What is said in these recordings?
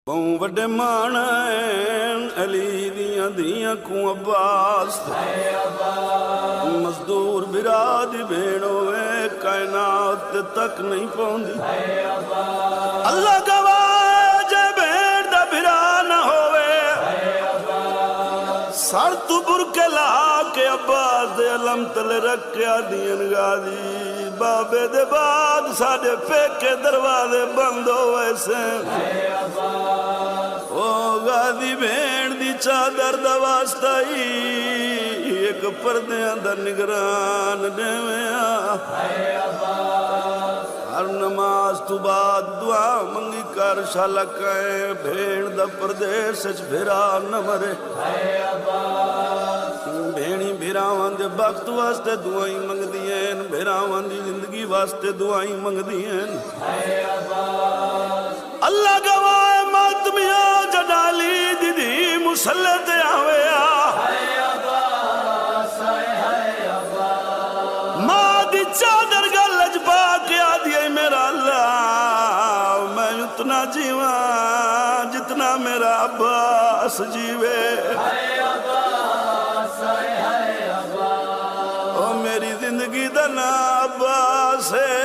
بہوں وڈے مانائن علی دیاں دیاں کو عباس مزدور براد بھیڑ ہوئے کائنات تک نہیں پہنچی اللہ گواہ جے بھیڑ دا بھرا نہ ہوئے سر تو برکے لا کے عباس دے علم تلے رکھیا دین غازی بابے دے بعد ساڑے پیکے دروازے بند ہوئے سے او غازی بھیڑ دی چادر دا واسطائی ایک پردے اندر نگران دیویا ہر نماز تو بعد دعا منگی کر شالکائیں بھیڑ دا پردے سچ بھیرا نہ مرے بھیڑی بھیراوان دے وقت واسطے دعائیں منگ دیں بھیراوان دی زندگی واسطے دعائیں منگ دیں اللہ گواہ ماتمیاں جڈالی دی دی مسلط آویا ماں دی چادر گلج پا کے آدھیے میرا اللہ میں اتنا جیواں جتنا میرا عباس جیوے او میری زندگی دا نام عباس ہے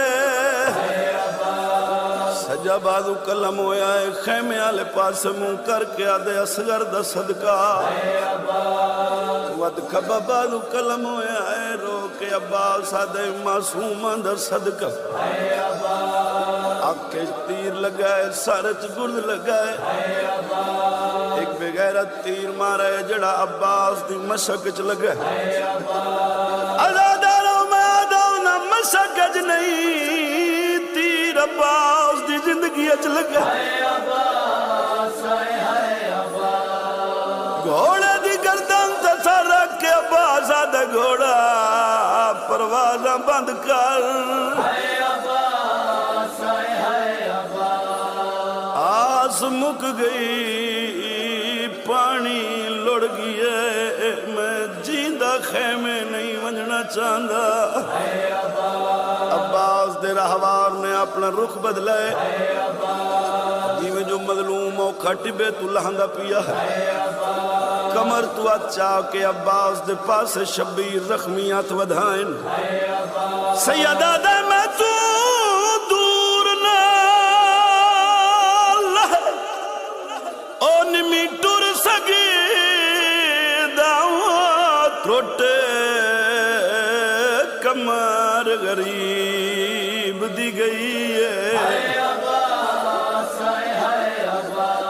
سجا بازو کلم ہویا ہے خیمے آلے پاس منہ کر کے آدھے اصغر دا صدقہ ود کبا بازو کلم ہویا ہے رو کے عباس آدھے معصوم دا صدقہ آکے تیر لگائے سارچ گرد لگائے ایک بغیرت تیر مارے جڑا عباس دی مشکچ لگائے ازاداروں میں آدھوں نہ مشکچ نہیں تیر عباس دی زندگی اچ لگائے گھوڑے دی گردن تے سر رکھ کے عباس آدھے گھوڑا پروازہ بند کر آس مک گئی پانی لڑ گئے میں جیندہ خیمے نہیں ونجنا چاندہ عباس دے رہوار نے اپنا رخ بدلائے جی میں جو مظلوم ہو کھٹی بے تو لہنگا پیا ہے کمر تو اچھا کے عباس دے پاس شبیر زخمیات ودھائن سیدہ دے میں تو دور نہ لہے او نمی ٹر سگی دعوت روٹے کمر غریب دی گئی ہے